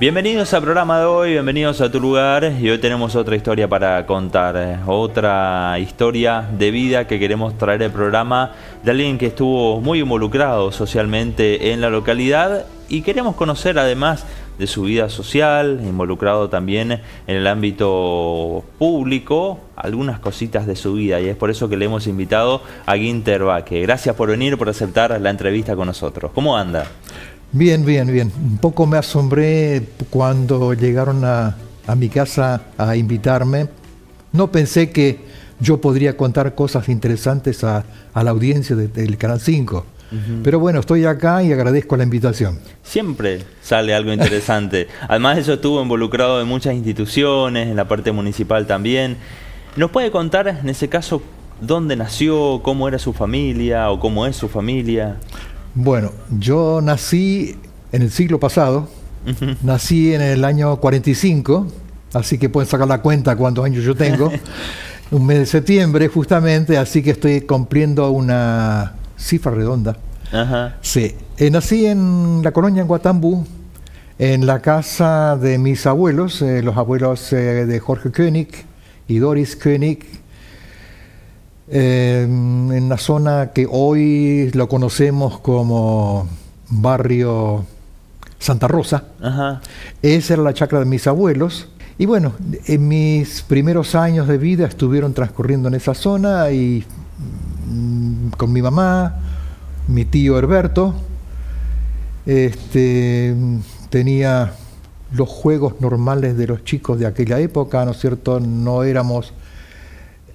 Bienvenidos al programa de hoy, bienvenidos a Tu Lugar, y hoy tenemos otra historia para contar, otra historia de vida que queremos traer al programa de alguien que estuvo muy involucrado socialmente en la localidad y queremos conocer además de su vida social, involucrado también en el ámbito público, algunas cositas de su vida, y es por eso que le hemos invitado a Guinter Baque. Gracias por venir, por aceptar la entrevista con nosotros. ¿Cómo anda? Bien, bien, bien. Un poco me asombré cuando llegaron a mi casa a invitarme. No pensé que yo podría contar cosas interesantes a la audiencia del Canal 5. Pero bueno, estoy acá y agradezco la invitación. Siempre sale algo interesante. Además, eso estuvo involucrado en muchas instituciones, en la parte municipal también. ¿Nos puede contar, en ese caso, dónde nació, cómo era su familia o cómo es su familia? Bueno, yo nací en el siglo pasado, nací en el año 45, así que pueden sacar la cuenta cuántos años yo tengo, un mes de septiembre justamente, así que estoy cumpliendo una cifra redonda. Ajá. Sí, nací en la colonia en Guatambú, en la casa de mis abuelos, los abuelos de Jorge König y Doris König, en la zona que hoy lo conocemos como barrio Santa Rosa. Ajá. Esa era la chacra de mis abuelos. Y bueno, en mis primeros años de vida estuvieron transcurriendo en esa zona y con mi mamá, mi tío Herberto, tenía los juegos normales de los chicos de aquella época, ¿no es cierto? No éramos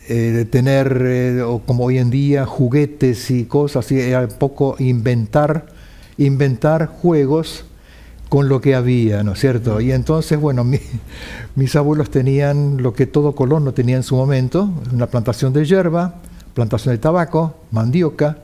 de tener, como hoy en día, juguetes y cosas, y era un poco inventar juegos con lo que había, ¿no es cierto? Y entonces, bueno, mis abuelos tenían lo que todo colono tenía en su momento, una plantación de hierba, plantación de tabaco, mandioca,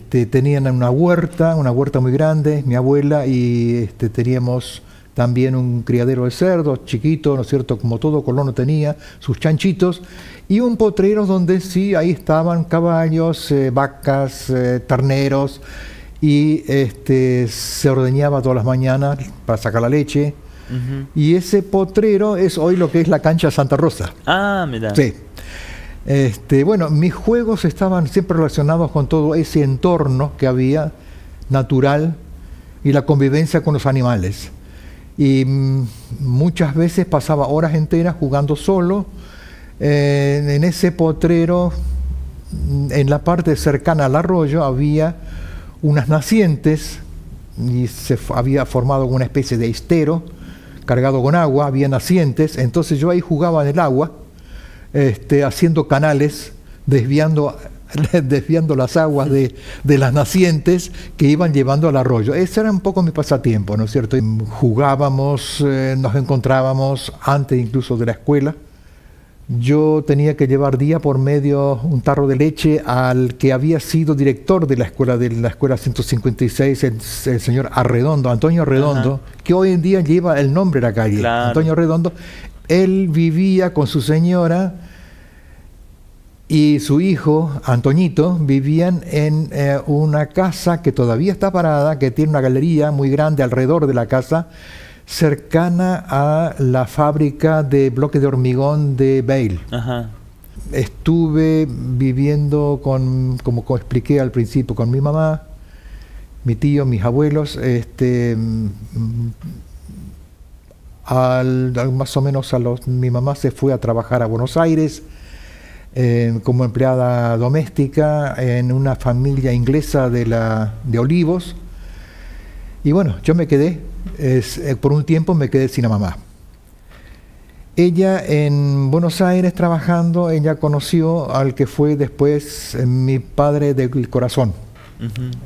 tenían una huerta muy grande, mi abuela, y teníamos también un criadero de cerdos chiquito, ¿no es cierto?, como todo colono tenía, sus chanchitos, y un potrero donde sí, ahí estaban caballos, vacas, terneros, y se ordeñaba todas las mañanas para sacar la leche. Y ese potrero es hoy lo que es la cancha Santa Rosa. Ah, mira. Sí. Bueno, mis juegos estaban siempre relacionados con todo ese entorno que había, natural, y la convivencia con los animales. Y muchas veces pasaba horas enteras jugando solo en ese potrero. En la parte cercana al arroyo había unas nacientes y se había formado una especie de estero cargado con agua, había nacientes, entonces yo ahí jugaba en el agua, haciendo canales, desviando las aguas de las nacientes que iban llevando al arroyo. Ese era un poco mi pasatiempo, ¿no es cierto? Jugábamos, nos encontrábamos antes incluso de la escuela. Yo tenía que llevar día por medio un tarro de leche al que había sido director de la escuela 156, el señor Arredondo, Antonio Arredondo. Ajá. Que hoy en día lleva el nombre de la calle. Claro. Antonio Arredondo. Él vivía con su señora y su hijo, Antoñito, vivían en una casa que todavía está parada, que tiene una galería muy grande alrededor de la casa, cercana a la fábrica de bloques de hormigón de Bale. Ajá. Estuve viviendo como expliqué al principio, con mi mamá, mi tío, mis abuelos, más o menos mi mamá se fue a trabajar a Buenos Aires como empleada doméstica en una familia inglesa de Olivos. Y bueno, yo me quedé, por un tiempo me quedé sin la mamá. Ella en Buenos Aires trabajando, ella conoció al que fue después mi padre del corazón,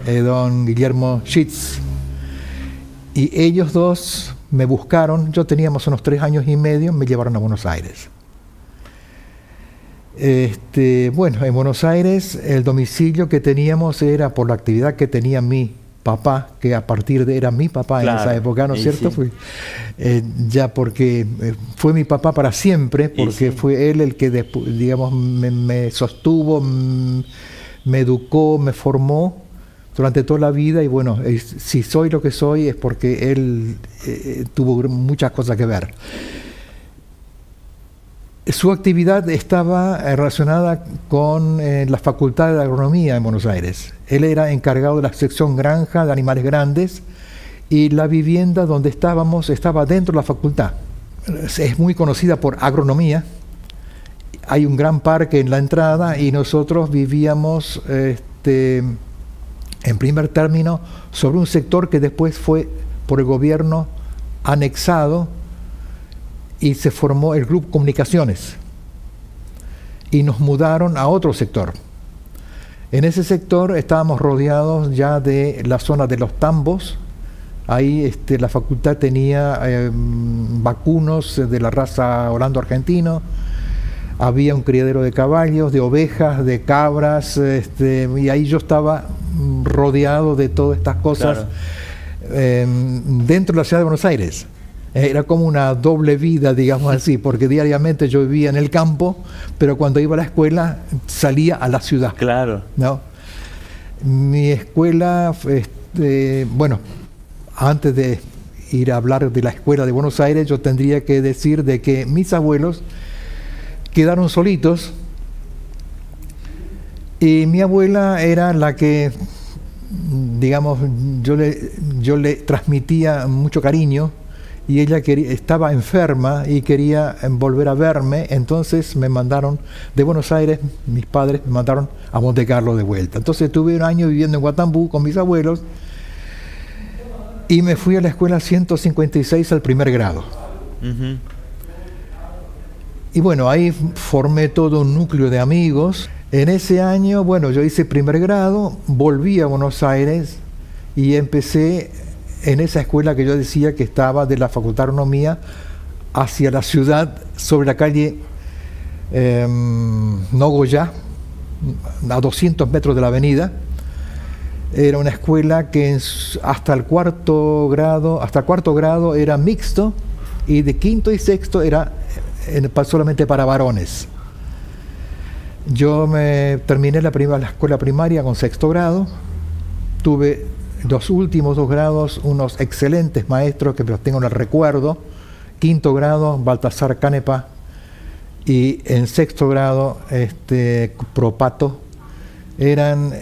don Guillermo Schitz. Y ellos dos me buscaron, yo tenía más o menos 3 años y medio, me llevaron a Buenos Aires. Bueno, en Buenos Aires el domicilio que teníamos era por la actividad que tenía mi papá, que a partir de era mi papá, claro, en esa época, ¿no es cierto? Sí. Ya porque fue mi papá para siempre, porque sí, fue él el que, digamos, me sostuvo, me educó, me formó durante toda la vida, y bueno, si soy lo que soy es porque él tuvo muchas cosas que ver. Su actividad estaba relacionada con la Facultad de Agronomía en Buenos Aires. Él era encargado de la sección granja de animales grandes, y la vivienda donde estábamos estaba dentro de la facultad. Es muy conocida por agronomía. Hay un gran parque en la entrada y nosotros vivíamos en primer término sobre un sector que después fue por el gobierno anexado y se formó el Grupo Comunicaciones y nos mudaron a otro sector. En ese sector estábamos rodeados ya de la zona de los tambos. Ahí la facultad tenía vacunos de la raza holando-argentino, había un criadero de caballos, de ovejas, de cabras, y ahí yo estaba rodeado de todas estas cosas, claro, dentro de la ciudad de Buenos Aires. Era como una doble vida, digamos así, porque diariamente yo vivía en el campo, pero cuando iba a la escuela salía a la ciudad. Claro. ¿No? Mi escuela, bueno, antes de ir a hablar de la escuela de Buenos Aires, yo tendría que decir de que mis abuelos quedaron solitos y mi abuela era la que, digamos, yo le transmitía mucho cariño, y ella estaba enferma y quería volver a verme, entonces me mandaron de Buenos Aires, mis padres me mandaron a Monte Carlo de vuelta. Entonces tuve un año viviendo en Guatambú con mis abuelos, y me fui a la escuela 156 al primer grado. Y bueno, ahí formé todo un núcleo de amigos. En ese año, bueno, yo hice primer grado, volví a Buenos Aires y empecé en esa escuela que yo decía que estaba de la Facultad de Agronomía hacia la ciudad, sobre la calle Nogoyá, a 200 metros de la avenida. Era una escuela que hasta el cuarto grado era mixto, y de quinto y sexto era solamente para varones. Yo terminé la escuela primaria con sexto grado. Tuve los últimos 2 grados unos excelentes maestros que los tengo en el recuerdo. Quinto grado, Baltasar Canepa, y en sexto grado, Propato. Eran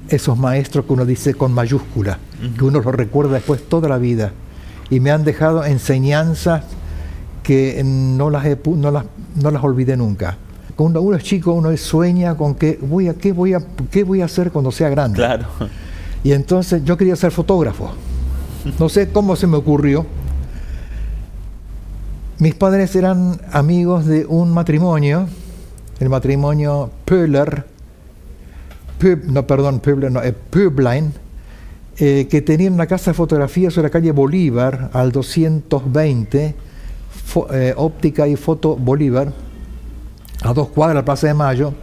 esos maestros que uno dice con mayúscula, que uno los recuerda después toda la vida, y me han dejado enseñanzas que no las olvidé nunca. Cuando uno es chico, uno sueña con qué voy a hacer cuando sea grande. Claro. Y entonces yo quería ser fotógrafo. No sé cómo se me ocurrió. Mis padres eran amigos de un matrimonio, el matrimonio Pöblein, que tenían una casa de fotografía sobre la calle Bolívar, al 220, óptica y foto Bolívar, a 2 cuadras de la Plaza de Mayo,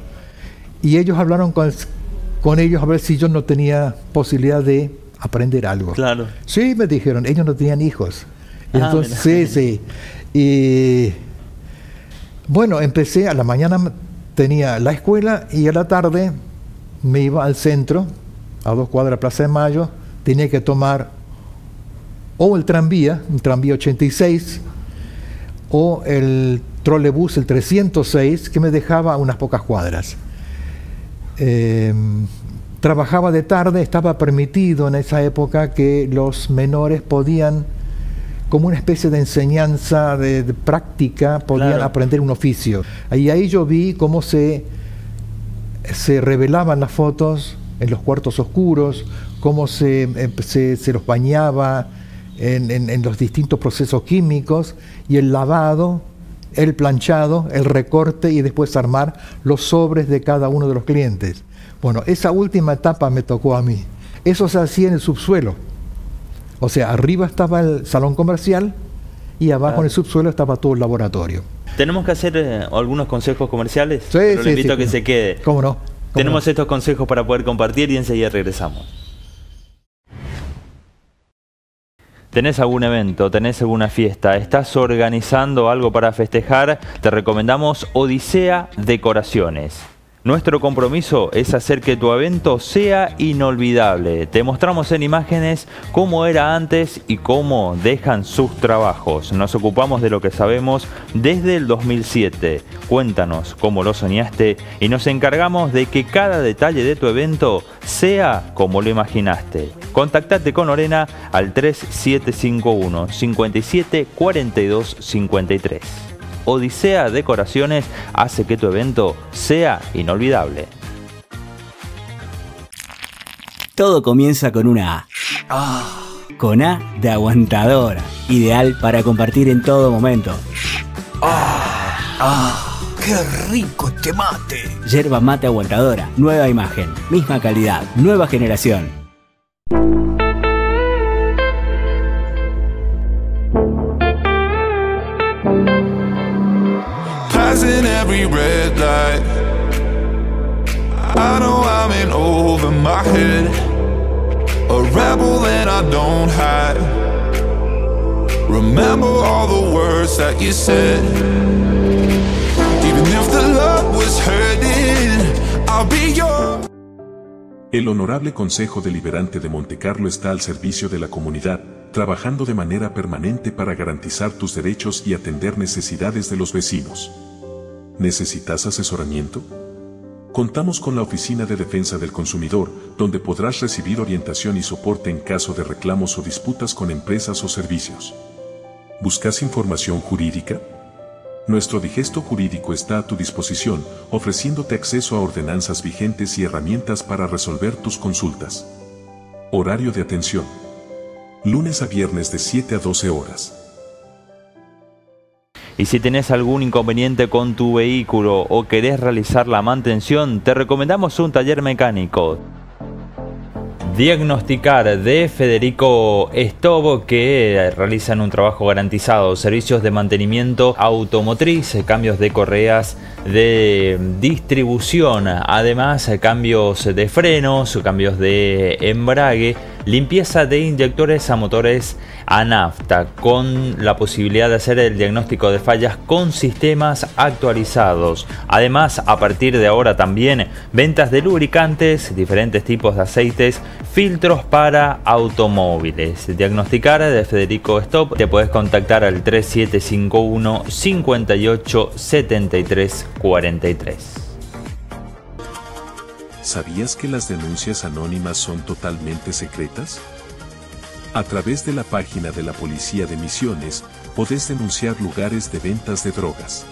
y ellos hablaron con ellos a ver si yo no tenía posibilidad de aprender algo. Claro. Sí, me dijeron, ellos no tenían hijos. Entonces, sí. Y bueno, empecé, a la mañana tenía la escuela y a la tarde me iba al centro, a 2 cuadras de la Plaza de Mayo, tenía que tomar o un tranvía 86, o el trolebús, el 306, que me dejaba a unas pocas cuadras. Trabajaba de tarde, estaba permitido en esa época que los menores podían, como una especie de enseñanza, de práctica, podían claro, aprender un oficio. Y ahí yo vi cómo se revelaban las fotos en los cuartos oscuros, cómo se los bañaba en los distintos procesos químicos, y el lavado, el planchado, el recorte, y después armar los sobres de cada uno de los clientes. Bueno, esa última etapa me tocó a mí. Eso se hacía en el subsuelo. O sea, arriba estaba el salón comercial y abajo en el subsuelo estaba todo el laboratorio. ¿Tenemos que hacer algunos consejos comerciales? Sí, pero sí, le invito sí, a que se quede. ¿Cómo no? Tenemos estos consejos para poder compartir y enseguida regresamos. ¿Tenés algún evento? ¿Tenés alguna fiesta? ¿Estás organizando algo para festejar? Te recomendamos Odisea Decoraciones. Nuestro compromiso es hacer que tu evento sea inolvidable. Te mostramos en imágenes cómo era antes y cómo dejan sus trabajos. Nos ocupamos de lo que sabemos desde el 2007. Cuéntanos cómo lo soñaste y nos encargamos de que cada detalle de tu evento sea como lo imaginaste. Contactate con Lorena al 3751 57 42 53. Odisea Decoraciones hace que tu evento sea inolvidable. Todo comienza con una A. Con A de aguantadora. Ideal para compartir en todo momento. ¡Qué rico este mate! Yerba mate aguantadora. Nueva imagen. Misma calidad. Nueva generación. Passing every red light, I know I'm in over my head, a rebel and I don't hide. Remember all the words that you said. Even if the love was hurting, I'll be yours. El Honorable Consejo Deliberante de Montecarlo está al servicio de la comunidad, trabajando de manera permanente para garantizar tus derechos y atender necesidades de los vecinos. ¿Necesitas asesoramiento? Contamos con la Oficina de Defensa del Consumidor, donde podrás recibir orientación y soporte en caso de reclamos o disputas con empresas o servicios. ¿Buscas información jurídica? Nuestro digesto jurídico está a tu disposición, ofreciéndote acceso a ordenanzas vigentes y herramientas para resolver tus consultas. Horario de atención. Lunes a viernes de 7 a 12 horas. Y si tenés algún inconveniente con tu vehículo o querés realizar la mantención, te recomendamos un taller mecánico. Diagnosticar de Federico Stob, que realizan un trabajo garantizado, servicios de mantenimiento automotriz, cambios de correas de distribución, además cambios de frenos, cambios de embrague, limpieza de inyectores a motores a nafta, con la posibilidad de hacer el diagnóstico de fallas con sistemas actualizados. Además, a partir de ahora también ventas de lubricantes, diferentes tipos de aceites, filtros para automóviles. Diagnosticar de Federico Stob, te puedes contactar al 3751 58 73 43. ¿Sabías que las denuncias anónimas son totalmente secretas? A través de la página de la Policía de Misiones, podés denunciar lugares de ventas de drogas.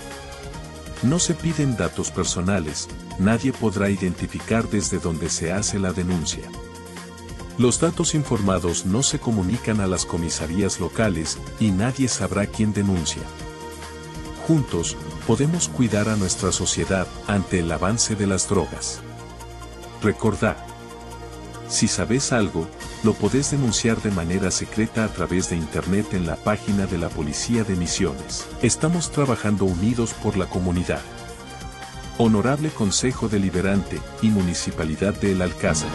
No se piden datos personales, nadie podrá identificar desde dónde se hace la denuncia. Los datos informados no se comunican a las comisarías locales y nadie sabrá quién denuncia. Juntos, podemos cuidar a nuestra sociedad ante el avance de las drogas. Recordá, si sabes algo, lo podés denunciar de manera secreta a través de internet en la página de la Policía de Misiones. Estamos trabajando unidos por la comunidad. Honorable Consejo Deliberante y Municipalidad de El Alcázar.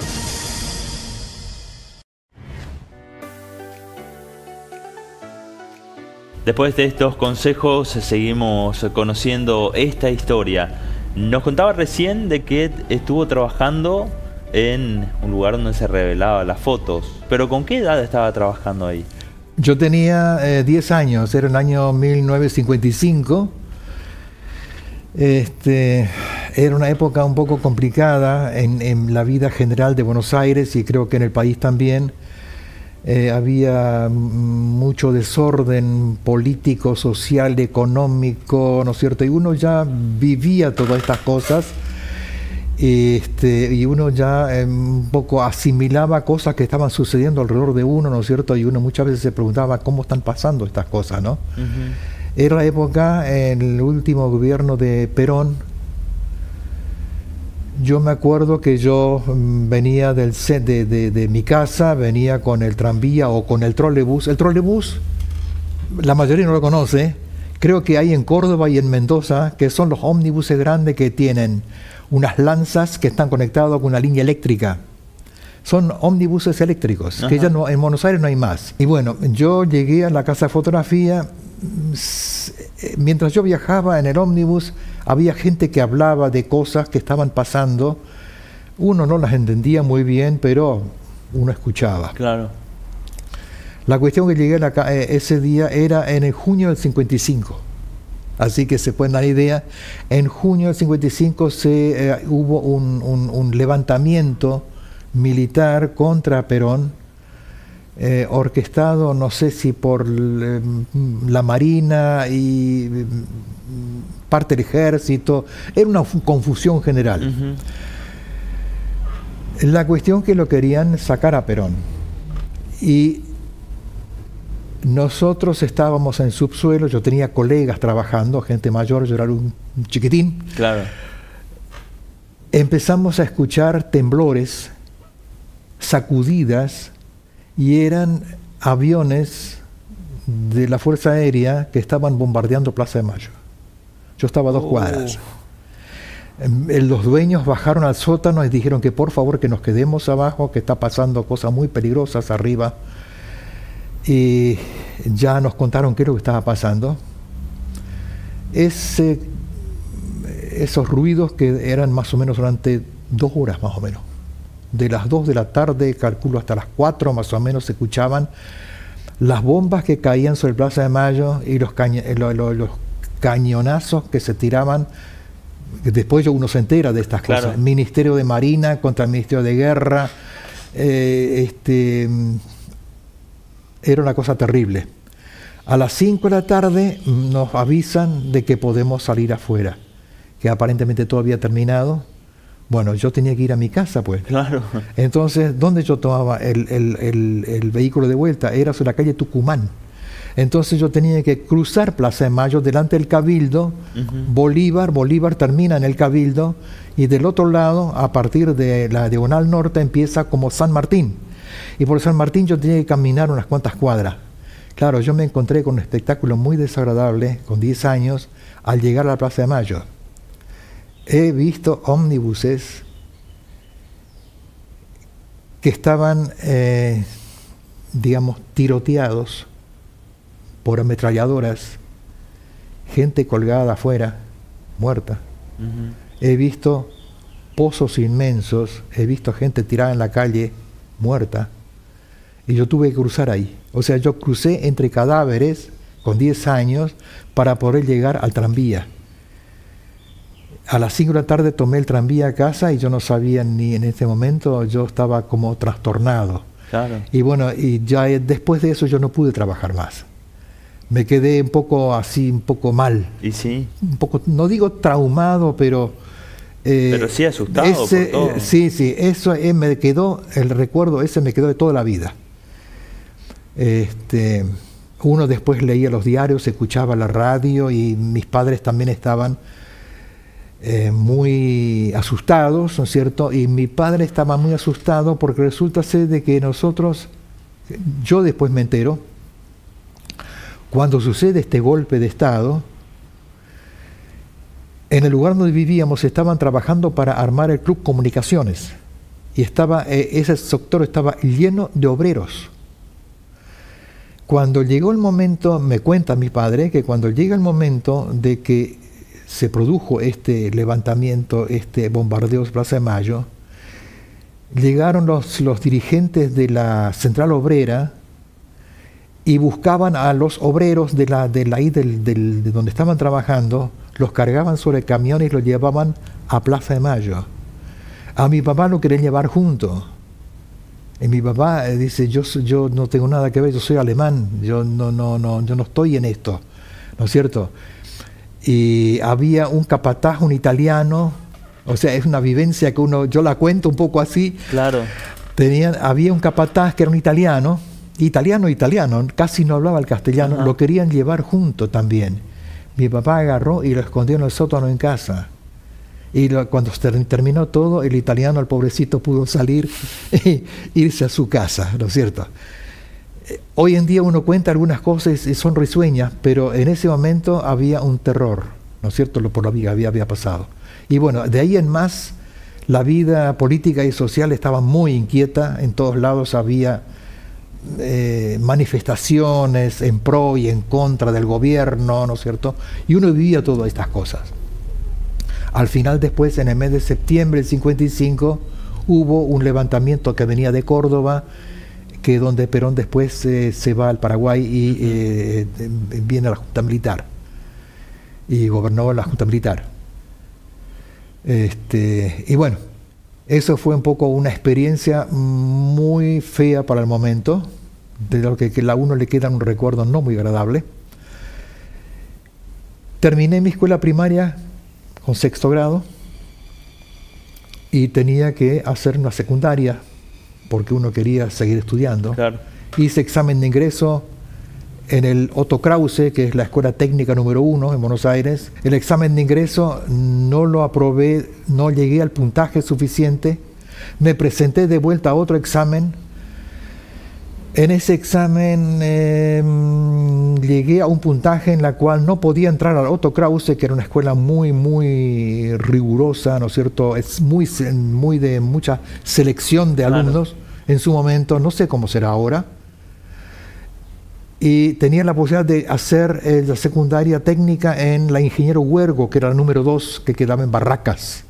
Después de estos consejos seguimos conociendo esta historia. Nos contaba recién de que estuvo trabajando en un lugar donde se revelaban las fotos. ¿Pero con qué edad estaba trabajando ahí? Yo tenía 10 años, era el año 1955. Era una época un poco complicada en la vida general de Buenos Aires y creo que en el país también. Había mucho desorden político, social, económico, ¿no es cierto? Y uno ya vivía todas estas cosas y uno ya un poco asimilaba cosas que estaban sucediendo alrededor de uno, ¿no es cierto? Y uno muchas veces se preguntaba cómo están pasando estas cosas, ¿no? Era la época, en el último gobierno de Perón. Yo me acuerdo que yo venía de mi casa, venía con el tranvía o con el trolebús. El trolebús, la mayoría no lo conoce. Creo que hay en Córdoba y en Mendoza, que son los ómnibuses grandes que tienen unas lanzas que están conectados con una línea eléctrica. Son ómnibuses eléctricos, que ya no, en Buenos Aires no hay más. Y bueno, yo llegué a la casa de fotografía. Mientras yo viajaba en el ómnibus, había gente que hablaba de cosas que estaban pasando. Uno no las entendía muy bien, pero uno escuchaba. Claro. La cuestión que llegué ese día era en el junio del 55. Así que se pueden dar idea, en junio del 55 hubo un levantamiento militar contra Perón, orquestado, no sé si por la Marina y parte del ejército. Era una confusión general. La cuestión que lo querían sacar a Perón. Y nosotros estábamos en subsuelo, yo tenía colegas trabajando, gente mayor, yo era un chiquitín. Claro. Empezamos a escuchar temblores, sacudidas, y eran aviones de la Fuerza Aérea que estaban bombardeando Plaza de Mayo. Yo estaba a 2 cuadras. Los dueños bajaron al sótano y dijeron que por favor que nos quedemos abajo, que está pasando cosas muy peligrosas arriba. Y ya nos contaron qué es lo que estaba pasando. Esos ruidos que eran más o menos durante 2 horas más o menos. De las 2 de la tarde, calculo hasta las 4 más o menos, se escuchaban las bombas que caían sobre Plaza de Mayo y los cañonazos que se tiraban. Después uno se entera de estas cosas. Claro. Ministerio de Marina contra el Ministerio de Guerra. Era una cosa terrible. A las 5 de la tarde nos avisan de que podemos salir afuera, que aparentemente todo había terminado. Bueno, yo tenía que ir a mi casa, pues. Claro. Entonces, ¿dónde yo tomaba el vehículo de vuelta? Era sobre la calle Tucumán. Entonces yo tenía que cruzar Plaza de Mayo delante del Cabildo, Bolívar termina en el Cabildo, y del otro lado, a partir de la Diagonal Norte, empieza como San Martín. Y por San Martín yo tenía que caminar unas cuantas cuadras. Claro, yo me encontré con un espectáculo muy desagradable, con 10 años, al llegar a la Plaza de Mayo. He visto ómnibuses que estaban, digamos, tiroteados por ametralladoras, gente colgada afuera, muerta. He visto pozos inmensos, he visto gente tirada en la calle, muerta, y yo tuve que cruzar ahí. O sea, yo crucé entre cadáveres con 10 años para poder llegar al tranvía. A las 5 de la tarde tomé el tranvía a casa y yo no sabía ni en ese momento, yo estaba como trastornado. Claro. Y bueno, y ya después de eso yo no pude trabajar más. Me quedé un poco así, un poco mal. ¿Y sí? Un poco, no digo traumado, pero sí asustado por todo. Sí, eso me quedó, el recuerdo ese me quedó de toda la vida. Uno después leía los diarios, escuchaba la radio, y mis padres también estaban muy asustados, ¿no es cierto? Y mi padre estaba muy asustado porque resulta ser de que nosotros, yo después me entero, cuando sucede este golpe de Estado, en el lugar donde vivíamos estaban trabajando para armar el Club Comunicaciones, y ese sector estaba lleno de obreros. Cuando llegó el momento, me cuenta mi padre, que cuando llega el momento de que se produjo este levantamiento, este bombardeo de Plaza de Mayo, llegaron los dirigentes de la Central Obrera y buscaban a los obreros de donde estaban trabajando, los cargaban sobre camiones y los llevaban a Plaza de Mayo. A mi papá lo querían llevar junto. Y mi papá dice, yo no tengo nada que ver, yo soy alemán, yo no estoy en esto, ¿no es cierto? Y había un capataz, un italiano, o sea, es una vivencia que yo la cuento un poco así. Claro. Había un capataz que era un italiano, casi no hablaba el castellano. Lo querían llevar junto también. Mi papá agarró y lo escondió en el sótano en casa. Y cuando terminó todo, el italiano, el pobrecito, pudo salir e irse a su casa, ¿no es cierto? Hoy en día uno cuenta algunas cosas y son risueñas, pero en ese momento había un terror, ¿no es cierto?, por lo que había pasado. Y bueno, de ahí en más, la vida política y social estaba muy inquieta. En todos lados había manifestaciones en pro y en contra del gobierno, ¿no es cierto? Y uno vivía todas estas cosas. Al final, después, en el mes de septiembre del 55, hubo un levantamiento que venía de Córdoba, que donde Perón después se va al Paraguay y viene a la Junta Militar y gobernó la Junta Militar. Y bueno, eso fue un poco una experiencia muy fea para el momento, de lo que a uno le queda un recuerdo no muy agradable. Terminé mi escuela primaria con 6º grado y tenía que hacer una secundaria porque uno quería seguir estudiando. Claro. Hice examen de ingreso en el Otto Krause, que es la escuela técnica número 1 en Buenos Aires. El examen de ingreso no lo aprobé, no llegué al puntaje suficiente. Me presenté de vuelta a otro examen. En ese examen llegué a un puntaje en la cual no podía entrar al Otto Krause, que era una escuela muy rigurosa, ¿no es cierto? Es muy de mucha selección de alumnos en su momento, no sé cómo será ahora. Y tenía la posibilidad de hacer la secundaria técnica en la Ingeniero Huergo, que era la número 2, que quedaba en Barracas.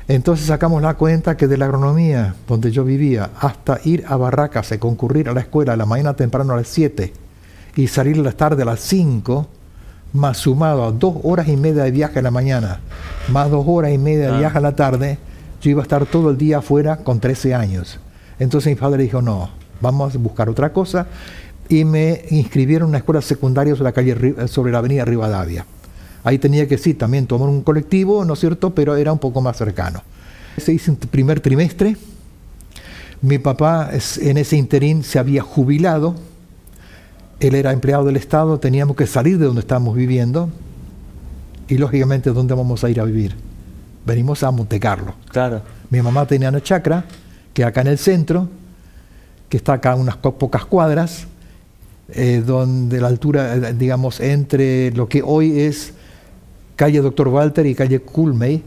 Entonces sacamos la cuenta que de la agronomía, donde yo vivía, hasta ir a Barracas y concurrir a la escuela a la mañana temprano a las 7 y salir a la tarde a las 5, más sumado a 2 horas y media de viaje a la mañana, más 2 horas y media de viaje a la tarde, yo iba a estar todo el día afuera con 13 años. Entonces mi padre dijo, no, vamos a buscar otra cosa, y me inscribieron en una escuela secundaria sobre la avenida Rivadavia. Ahí tenía que sí, también tomar un colectivo, ¿no es cierto?, pero era un poco más cercano. Se hizo un primer trimestre. Mi papá en ese interín se había jubilado. Él era empleado del Estado, teníamos que salir de donde estábamos viviendo. Y lógicamente, ¿dónde vamos a ir a vivir? Venimos a Monte Carlo. Claro. Mi mamá tenía una chacra, que acá en el centro, que está acá a unas pocas cuadras, donde la altura, digamos, entre lo que hoy es calle Dr. Walter y calle Culmey,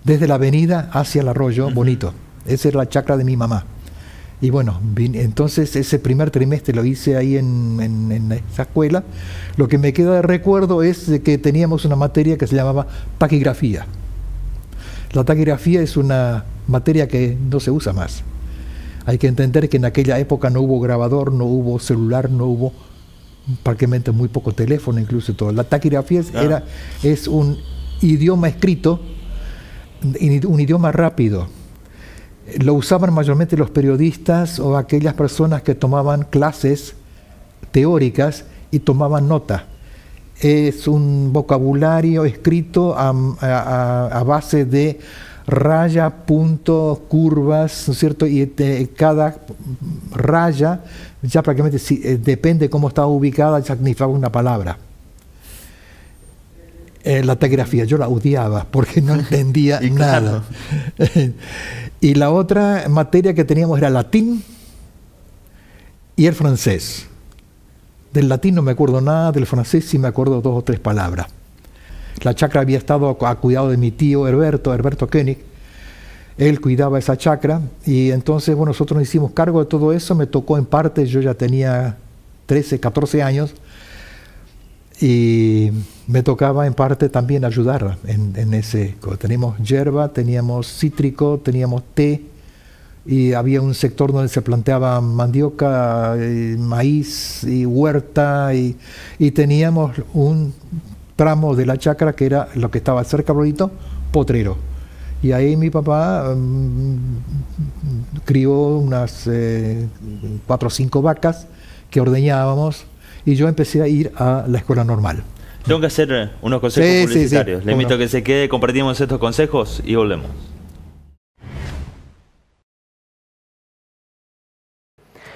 desde la avenida hacia el arroyo Bonito. Esa era la chacra de mi mamá. Y bueno, entonces ese primer trimestre lo hice ahí en esa escuela. Lo que me queda de recuerdo es de que teníamos una materia que se llamaba taquigrafía. La taquigrafía es una materia que no se usa más. Hay que entender que en aquella época no hubo grabador, no hubo celular, no hubo prácticamente muy poco teléfono, incluso todo. La taquigrafía es un idioma escrito, un idioma rápido. Lo usaban mayormente los periodistas o aquellas personas que tomaban clases teóricas y tomaban nota. Es un vocabulario escrito a base de raya, puntos, curvas, ¿no es cierto? Y cada raya, ya prácticamente depende de cómo estaba ubicada, ya significaba una palabra. La taquigrafía, yo la odiaba porque no entendía nada. Y la otra materia que teníamos era latín y el francés. Del latín no me acuerdo nada, del francés sí me acuerdo 2 o 3 palabras. La chacra había estado a cuidado de mi tío Herberto Koenig. Él cuidaba esa chacra y entonces, bueno, nosotros nos hicimos cargo de todo eso. Me tocó en parte, yo ya tenía 13, 14 años y me tocaba en parte también ayudar en ese. Teníamos yerba, teníamos cítrico, teníamos té y había un sector donde se planteaba mandioca, maíz y huerta y teníamos un tramo de la chacra que era lo que estaba cerca bonito, potrero. Y ahí mi papá crió unas 4 o 5 vacas que ordeñábamos y yo empecé a ir a la escuela normal. Tengo que hacer unos consejos publicitarios. Le invito a que se quede, compartimos estos consejos y volvemos.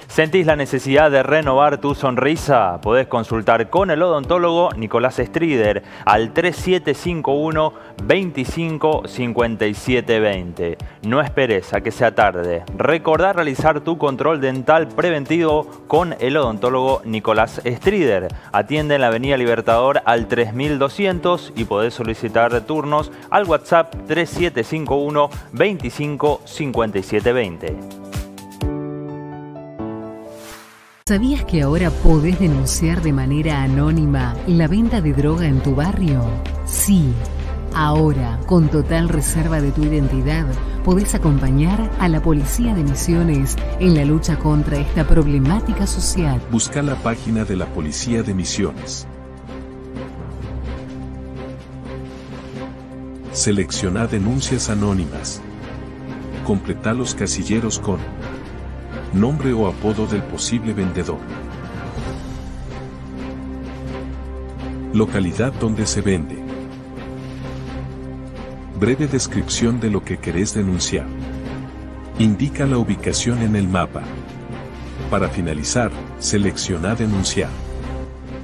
¿Sentís la necesidad de renovar tu sonrisa? Podés consultar con el odontólogo Nicolás Strider al 3751 25 57 20. No esperes a que sea tarde. Recordá realizar tu control dental preventivo con el odontólogo Nicolás Strider. Atiende en la Avenida Libertador al 3200 y podés solicitar turnos al WhatsApp 3751 25 57 20. ¿Sabías que ahora podés denunciar de manera anónima la venta de droga en tu barrio? Sí, Ahora, con total reserva de tu identidad, podés acompañar a la Policía de Misiones en la lucha contra esta problemática social. Busca la página de la Policía de Misiones. Selecciona denuncias anónimas. Completa los casilleros con nombre o apodo del posible vendedor. Localidad donde se vende. Breve descripción de lo que querés denunciar. Indica la ubicación en el mapa. Para finalizar, selecciona denunciar.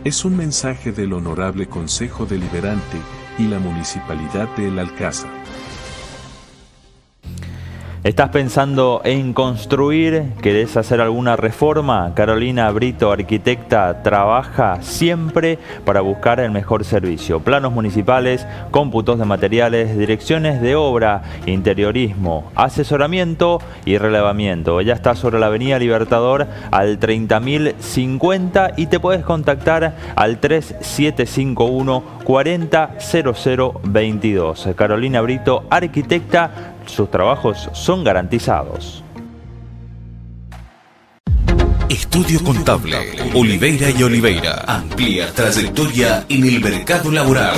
Es un mensaje del Honorable Consejo Deliberante y la Municipalidad de El Alcázar. ¿Estás pensando en construir? ¿Querés hacer alguna reforma? Carolina Brito, arquitecta, trabaja siempre para buscar el mejor servicio. Planos municipales, cómputos de materiales, direcciones de obra, interiorismo, asesoramiento y relevamiento. Ella está sobre la Avenida Libertador al 30.050 y te puedes contactar al 3751 400022. Carolina Brito, arquitecta. Sus trabajos son garantizados. Estudio Contable, Oliveira y Oliveira. Amplia trayectoria en el mercado laboral.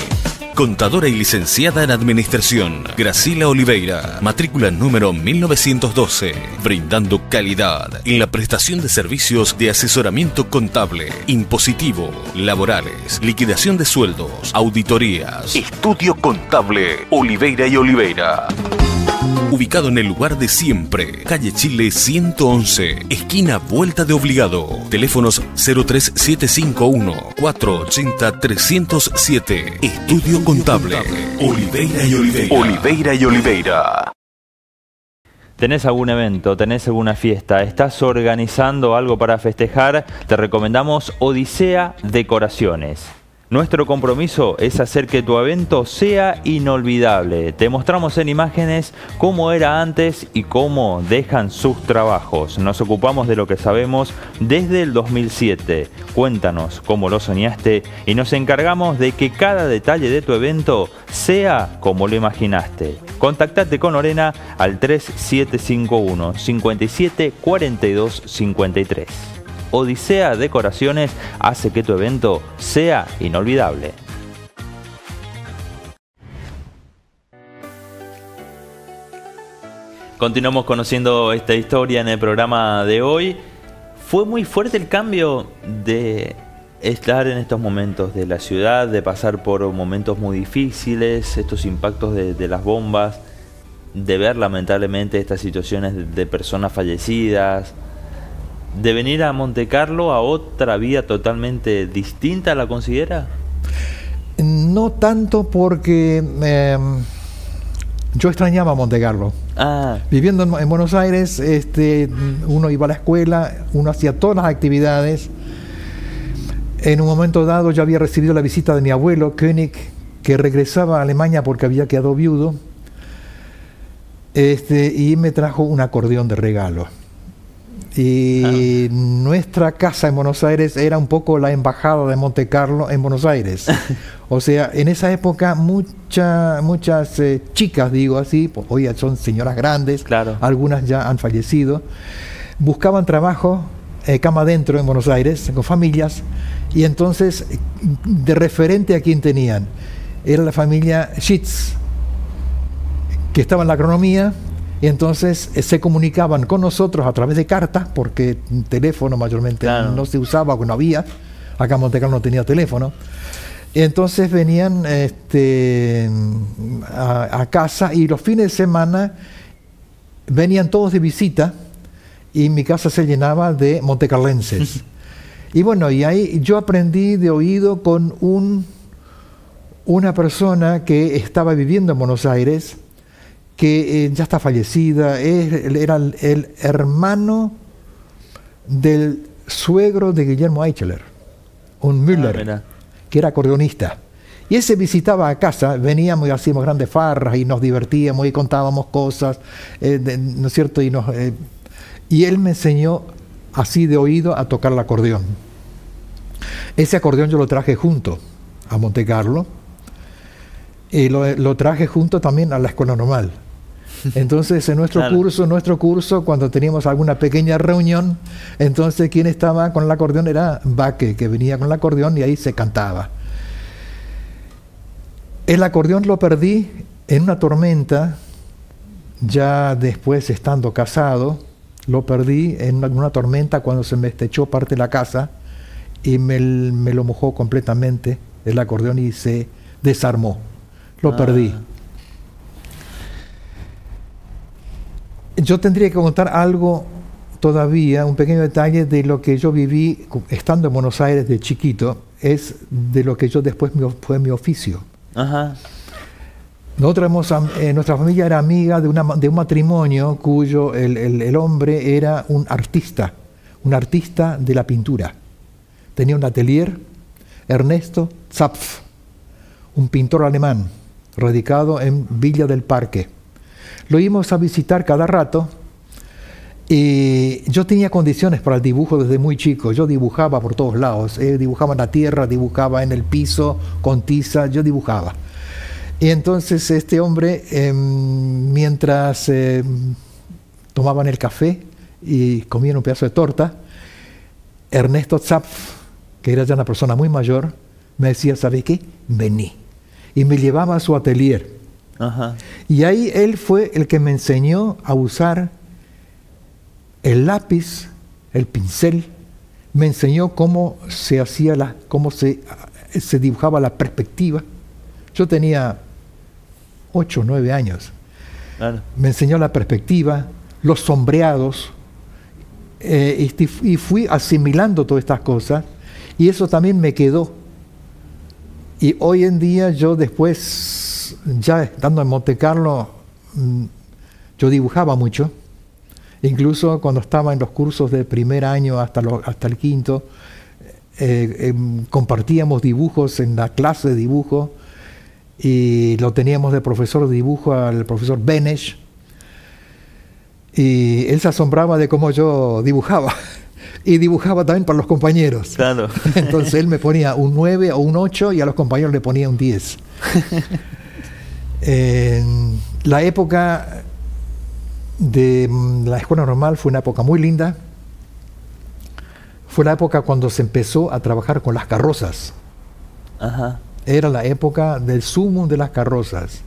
Contadora y licenciada en Administración, Graciela Oliveira, matrícula número 1912, brindando calidad en la prestación de servicios de asesoramiento contable, impositivo, laborales, liquidación de sueldos, auditorías. Estudio Contable, Oliveira y Oliveira. Ubicado en el lugar de siempre, calle Chile 111, esquina Vuelta de Obligado. Teléfonos 03751 480 307. Estudio Contable, Oliveira y Oliveira. Oliveira y Oliveira. ¿Tenés algún evento? ¿Tenés alguna fiesta? ¿Estás organizando algo para festejar? Te recomendamos Odisea Decoraciones. Nuestro compromiso es hacer que tu evento sea inolvidable. Te mostramos en imágenes cómo era antes y cómo dejan sus trabajos. Nos ocupamos de lo que sabemos desde el 2007. Cuéntanos cómo lo soñaste y nos encargamos de que cada detalle de tu evento sea como lo imaginaste. Contactate con Lorena al 3751 57 42 53. Odisea Decoraciones hace que tu evento sea inolvidable. Continuamos conociendo esta historia en el programa de hoy. Fue muy fuerte el cambio de estar en estos momentos de la ciudad, de pasar por momentos muy difíciles, estos impactos de las bombas, de ver lamentablemente estas situaciones de personas fallecidas, de venir a Montecarlo a otra vida totalmente distinta. ¿La considera? No tanto, porque yo extrañaba Montecarlo. Viviendo en Buenos Aires, uno iba a la escuela, uno hacía todas las actividades. En un momento dado yo había recibido la visita de mi abuelo König, que regresaba a Alemania porque había quedado viudo, y me trajo un acordeón de regalo. Y nuestra casa en Buenos Aires era un poco la embajada de Montecarlo en Buenos Aires. O sea, en esa época muchas chicas, digo así, pues hoy son señoras grandes, claro, algunas ya han fallecido, buscaban trabajo cama adentro en Buenos Aires, con familias, y entonces de referente a quién tenían, era la familia Schitz, que estaba en la agronomía. Y entonces se comunicaban con nosotros a través de cartas, porque teléfono mayormente no se usaba, porque no había. Acá en Montecarlo no tenía teléfono. Y entonces venían a casa, y los fines de semana venían todos de visita, y mi casa se llenaba de montecarlenses. Y bueno, y ahí yo aprendí de oído con una persona que estaba viviendo en Buenos Aires, que ya está fallecida. Era el hermano del suegro de Guillermo Eicheler, un Müller, que era acordeonista. Y ese visitaba a casa, veníamos y hacíamos grandes farras y nos divertíamos y contábamos cosas, ¿no es cierto? Y él me enseñó así de oído a tocar el acordeón. Ese acordeón yo lo traje junto a Montecarlo. Y lo traje junto también a la escuela normal. Entonces, en nuestro curso, cuando teníamos alguna pequeña reunión, entonces quien estaba con el acordeón era Baque, que venía con el acordeón y ahí se cantaba. El acordeón lo perdí en una tormenta, ya después estando casado, lo perdí en una tormenta cuando se me techó parte de la casa y me lo mojó completamente el acordeón y se desarmó. Lo perdí. Yo tendría que contar algo todavía, un pequeño detalle de lo que yo viví estando en Buenos Aires de chiquito, es de lo que yo después fue mi oficio. Ajá. Nuestra familia era amiga de un matrimonio cuyo el hombre era un artista de la pintura. Tenía un atelier, Ernesto Zapf, un pintor alemán, radicado en Villa del Parque. Lo íbamos a visitar cada rato y yo tenía condiciones para el dibujo desde muy chico. Yo dibujaba por todos lados, dibujaba en la tierra, dibujaba en el piso, con tiza, yo dibujaba. Y entonces este hombre, mientras tomaban el café y comían un pedazo de torta, Ernesto Zapf, que era ya una persona muy mayor, me decía, ¿sabes qué? Vení. Y me llevaba a su atelier. Ajá. Y ahí él fue el que me enseñó a usar el lápiz, el pincel, me enseñó cómo se hacía cómo se dibujaba la perspectiva. Yo tenía 8 o 9 años. Claro. Me enseñó la perspectiva, los sombreados, y fui asimilando todas estas cosas, y eso también me quedó. Y hoy en día yo después, ya estando en Monte Carlo, yo dibujaba mucho. Incluso cuando estaba en los cursos de primer año hasta el quinto, compartíamos dibujos en la clase de dibujo y lo teníamos de profesor de dibujo al profesor Benesch, y él se asombraba de cómo yo dibujaba y dibujaba también para los compañeros. Claro. Entonces él me ponía un 9 o un 8 y a los compañeros le ponía un 10. La época de la escuela normal fue una época muy linda. Fue la época cuando se empezó a trabajar con las carrozas. Ajá. Era la época del sumum de las carrozas,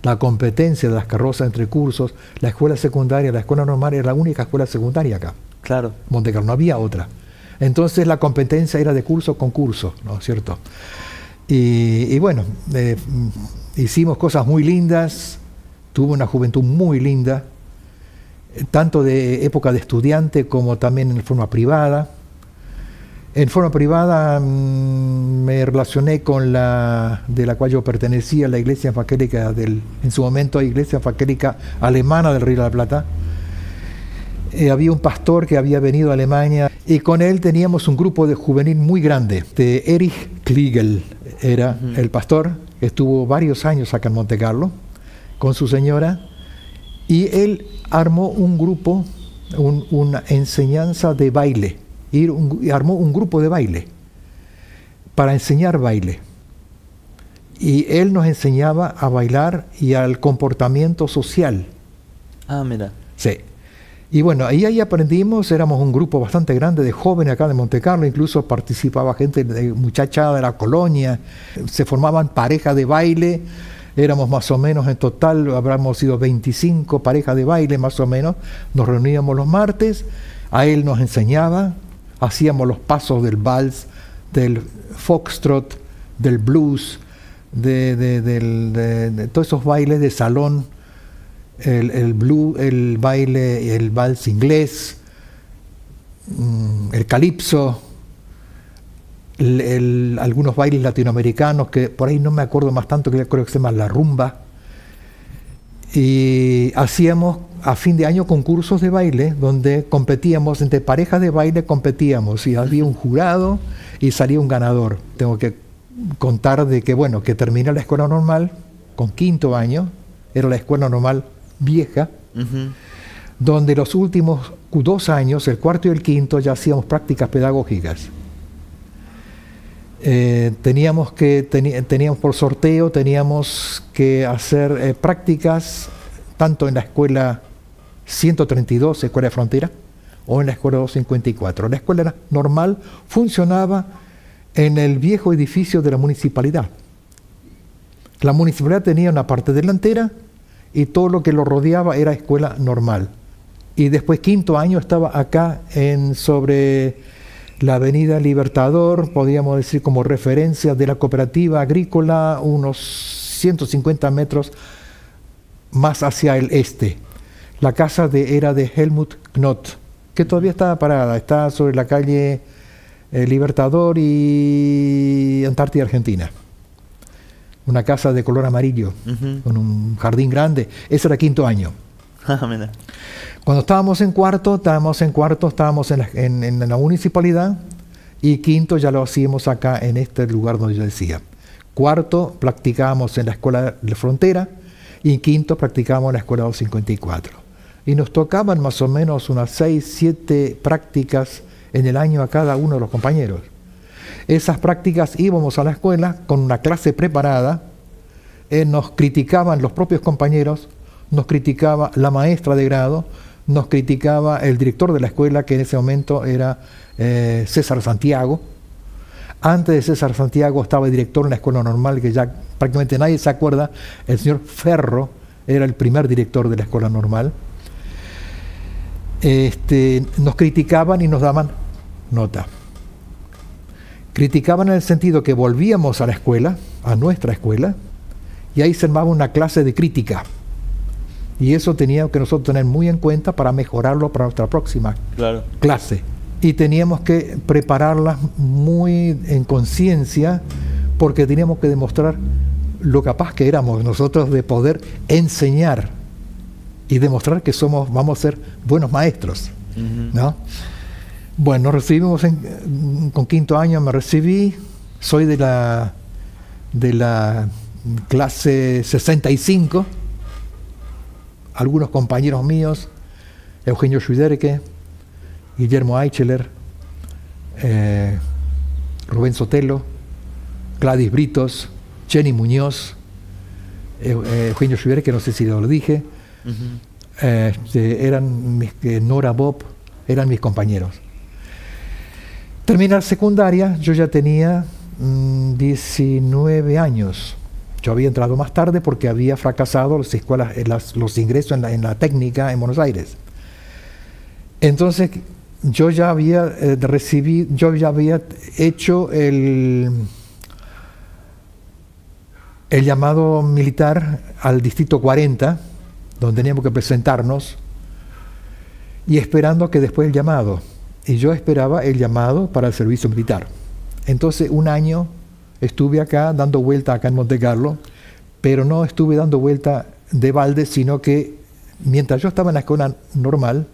la competencia de las carrozas entre cursos. La escuela secundaria, la escuela normal era la única escuela secundaria acá. Claro. Monte Carlo, no había otra. Entonces la competencia era de curso con curso, ¿no es cierto? Y bueno, hicimos cosas muy lindas, tuve una juventud muy linda, tanto de época de estudiante como también en forma privada. En forma privada me relacioné con de la cual yo pertenecía, la Iglesia Evangélica en su momento, Iglesia Evangélica Alemana del Río de la Plata. Había un pastor que había venido a Alemania y con él teníamos un grupo de juvenil muy grande. De Erich Kliegel era el pastor, que estuvo varios años acá en Monte Carlo con su señora, y él armó un grupo, una enseñanza de baile. Armó un grupo de baile para enseñar baile, y él nos enseñaba a bailar y al comportamiento social. Ah, mira. Sí. Y bueno, ahí aprendimos, éramos un grupo bastante grande de jóvenes acá de Monte Carlo, incluso participaba gente muchachada de la colonia, se formaban parejas de baile, éramos más o menos en total, habríamos sido 25 parejas de baile más o menos, nos reuníamos los martes, a él nos enseñaba, hacíamos los pasos del vals, del foxtrot, del blues, de todos esos bailes de salón, el blues, el baile, el vals inglés, el calipso, algunos bailes latinoamericanos que por ahí no me acuerdo más tanto, que creo que se llama la rumba. Y hacíamos a fin de año concursos de baile donde competíamos, entre parejas de baile competíamos, y había un jurado y salía un ganador. Tengo que contar de que, bueno, que terminé la escuela normal con quinto año, era la escuela normal vieja, donde los últimos 2 años, el cuarto y el quinto, ya hacíamos prácticas pedagógicas. teníamos por sorteo, teníamos que hacer prácticas tanto en la escuela 132, Escuela de Frontera, o en la escuela 254. La escuela normal funcionaba en el viejo edificio de la municipalidad. La municipalidad tenía una parte delantera y todo lo que lo rodeaba era escuela normal. Y después, quinto año, estaba acá sobre la Avenida Libertador, podríamos decir como referencia de la cooperativa agrícola, unos 150 metros más hacia el este. La casa era de Helmut Knott, que todavía está parada, está sobre la calle Libertador y Antártida, Argentina. Una casa de color amarillo, con un jardín grande. Ese era quinto año. Cuando estábamos en cuarto, estábamos en la municipalidad, y quinto ya lo hacíamos acá en este lugar donde yo decía. Cuarto practicábamos en la escuela de Frontera, y quinto practicábamos en la escuela 254. Y nos tocaban más o menos unas 6, 7 prácticas en el año a cada uno de los compañeros. Esas prácticas íbamos a la escuela con una clase preparada, nos criticaban los propios compañeros, nos criticaba la maestra de grado, nos criticaba el director de la escuela, que en ese momento era César Santiago. Antes de César Santiago estaba el director en la escuela normal, que ya prácticamente nadie se acuerda, el señor Ferro era el primer director de la escuela normal. Nos criticaban y nos daban nota. Criticaban en el sentido que volvíamos a la escuela, a nuestra escuela, y ahí se armaba una clase de crítica. Y eso teníamos que nosotros tener muy en cuenta para mejorarlo para nuestra próxima clase. Y teníamos que prepararlas muy en conciencia, porque teníamos que demostrar lo capaz que éramos nosotros de poder enseñar y demostrar que vamos a ser buenos maestros, ¿no? Bueno, nos recibimos con quinto año, me recibí, soy de la clase 65, algunos compañeros míos, Eugenio Schwiderke, Guillermo Eicheler, Rubén Sotelo, Gladys Britos, Jenny Muñoz, Eugenio Schwiderke, no sé si lo dije, Nora Bob, eran mis compañeros. Terminé la secundaria, yo ya tenía 19 años. Yo había entrado más tarde porque había fracasado las escuelas, los ingresos en la técnica en Buenos Aires. Entonces yo ya había hecho el llamado militar al distrito 40, donde teníamos que presentarnos, y esperando que después el llamado. Y yo esperaba el llamado para el servicio militar. Entonces un año estuve acá dando vuelta acá en Monte Carlo, pero no estuve dando vuelta de balde, sino que mientras yo estaba en la escuela normal,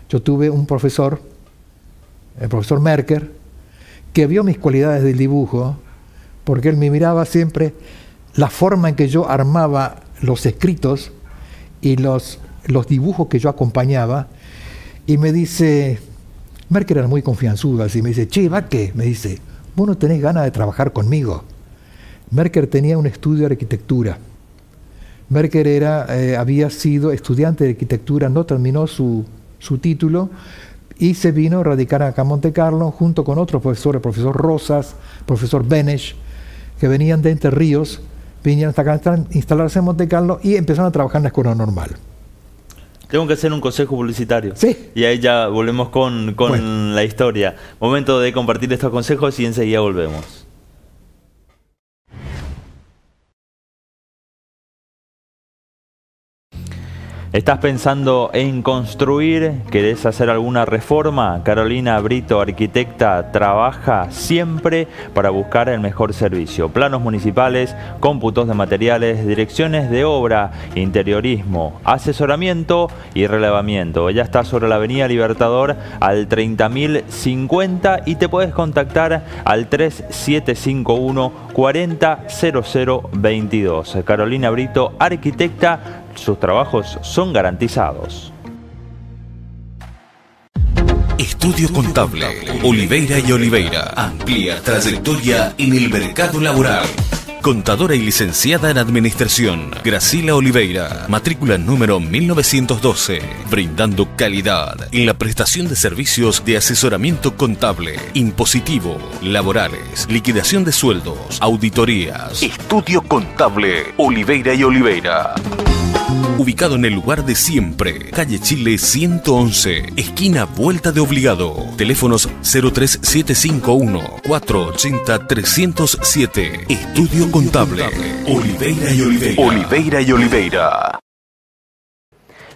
yo tuve un profesor, el profesor Merker, que vio mis cualidades del dibujo, porque él me miraba siempre la forma en que yo armaba los escritos y los dibujos que yo acompañaba, y me dice, Merker era muy confianzudo, así me dice, che, Vázquez, me dice, vos no tenés ganas de trabajar conmigo. Merker tenía un estudio de arquitectura. Merker había sido estudiante de arquitectura, no terminó su título, y se vino a radicar acá a Monte Carlo junto con otros profesores, el profesor Rosas, profesor Benesch, que venían de Entre Ríos, vinieron hasta acá a instalarse en Monte Carlo y empezaron a trabajar en la escuela normal. Tengo que hacer un consejo publicitario. Sí. Y ahí ya volvemos con bueno, la historia. Momento de compartir estos consejos y enseguida volvemos. ¿Estás pensando en construir? ¿Querés hacer alguna reforma? Carolina Brito, arquitecta, trabaja siempre para buscar el mejor servicio. Planos municipales, cómputos de materiales, direcciones de obra, interiorismo, asesoramiento y relevamiento. Ella está sobre la Avenida Libertador al 30.050 y te puedes contactar al 3751 400022. Carolina Brito, arquitecta. Sus trabajos son garantizados. Estudio Contable, Oliveira y Oliveira. Amplia trayectoria en el mercado laboral. Contadora y licenciada en Administración, Gracila Oliveira, matrícula número 1912, brindando calidad en la prestación de servicios de asesoramiento contable, impositivo, laborales, liquidación de sueldos, auditorías. Estudio Contable, Oliveira y Oliveira. Ubicado en el lugar de siempre, calle Chile 111, esquina Vuelta de Obligado. Teléfonos 03751 480 307. Estudio Contable, Oliveira y Oliveira. Oliveira y Oliveira.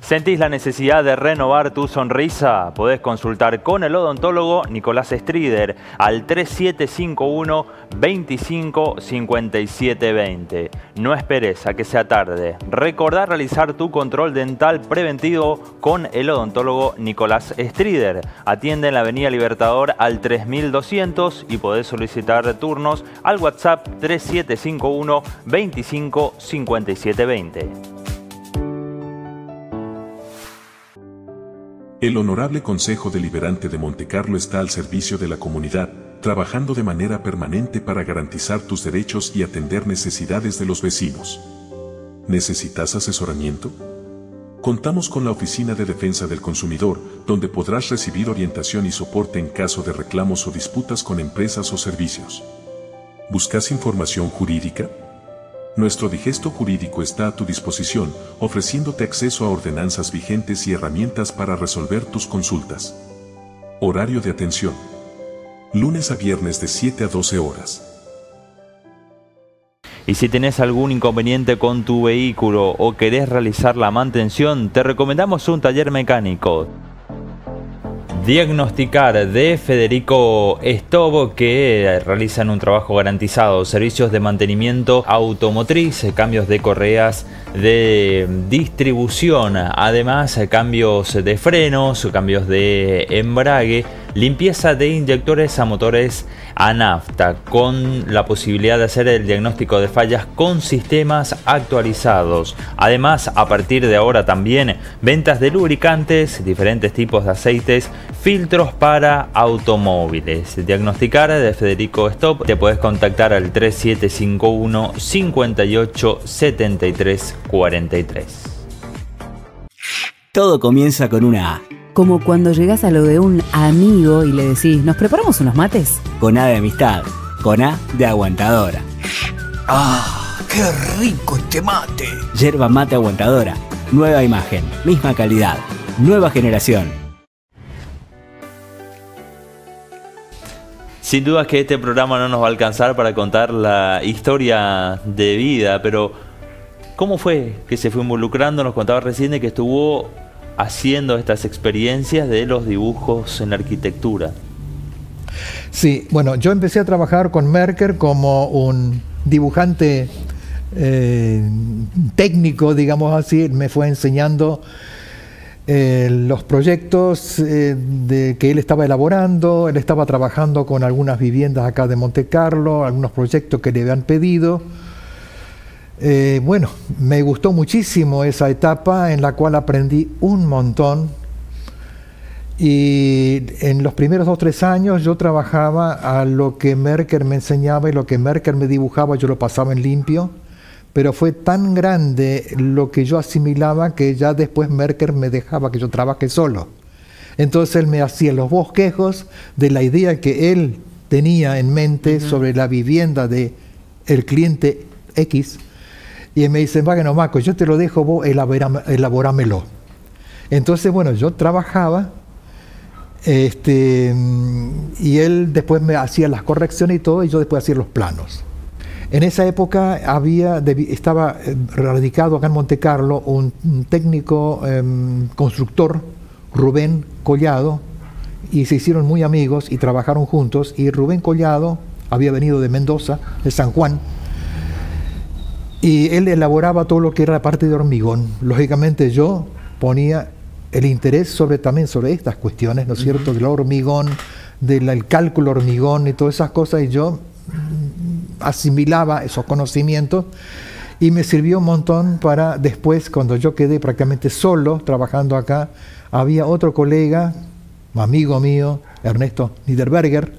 ¿Sentís la necesidad de renovar tu sonrisa? Podés consultar con el odontólogo Nicolás Strider al 3751 25 57 20. No esperes a que sea tarde. Recordá realizar tu control dental preventivo con el odontólogo Nicolás Strider. Atiende en la Avenida Libertador al 3200 y podés solicitar turnos al WhatsApp 3751 25 57 20. El Honorable Consejo Deliberante de Montecarlo está al servicio de la comunidad, trabajando de manera permanente para garantizar tus derechos y atender necesidades de los vecinos. ¿Necesitas asesoramiento? Contamos con la Oficina de Defensa del Consumidor, donde podrás recibir orientación y soporte en caso de reclamos o disputas con empresas o servicios. ¿Buscas información jurídica? Nuestro digesto jurídico está a tu disposición, ofreciéndote acceso a ordenanzas vigentes y herramientas para resolver tus consultas. Horario de atención. Lunes a viernes de 7 a 12 horas. Y si tenés algún inconveniente con tu vehículo o querés realizar la mantención, te recomendamos un taller mecánico. Diagnosticar de Federico Stobo, que realizan un trabajo garantizado, servicios de mantenimiento automotriz, cambios de correas de distribución, además cambios de frenos, cambios de embrague, limpieza de inyectores a motores a nafta, con la posibilidad de hacer el diagnóstico de fallas con sistemas actualizados. Además, a partir de ahora también ventas de lubricantes, diferentes tipos de aceites, filtros para automóviles. Diagnosticar de Federico Stop, te puedes contactar al 3751 58 73 43. Todo comienza con una A. Como cuando llegás a lo de un amigo y le decís, ¿nos preparamos unos mates? Con A de amistad. Con A de aguantadora. ¡Ah! ¡Qué rico este mate! Yerba mate aguantadora. Nueva imagen, misma calidad, nueva generación. Sin duda que este programa no nos va a alcanzar para contar la historia de vida, pero ¿cómo fue que se fue involucrando? Nos contaba recién de que estuvo haciendo estas experiencias de los dibujos en arquitectura. Sí, bueno, yo empecé a trabajar con Merker como un dibujante técnico, digamos así. Me fue enseñando los proyectos que él estaba elaborando. Él estaba trabajando con algunas viviendas acá de Montecarlo, algunos proyectos que le habían pedido. Bueno, me gustó muchísimo esa etapa en la cual aprendí un montón, y en los primeros 2 o 3 años yo trabajaba a lo que Merker me enseñaba, y lo que Merker me dibujaba yo lo pasaba en limpio, pero fue tan grande lo que yo asimilaba que ya después Merker me dejaba que yo trabaje solo. Entonces él me hacía los bosquejos de la idea que él tenía en mente sobre la vivienda del cliente X. Y me dicen, bueno, Maco, yo te lo dejo, vos elaborámelo. Entonces, bueno, yo trabajaba, y él después me hacía las correcciones y todo, y yo después hacía los planos. En esa época estaba radicado acá en Montecarlo un técnico constructor, Rubén Collado, y se hicieron muy amigos y trabajaron juntos. Y Rubén Collado había venido de Mendoza, de San Juan, y él elaboraba todo lo que era la parte de hormigón. Lógicamente yo ponía el interés también sobre estas cuestiones, ¿no es cierto? Del hormigón, del cálculo hormigón y todas esas cosas, y yo asimilaba esos conocimientos, y me sirvió un montón para después, cuando yo quedé prácticamente solo trabajando acá, había otro colega amigo mío, Ernesto Niederberger,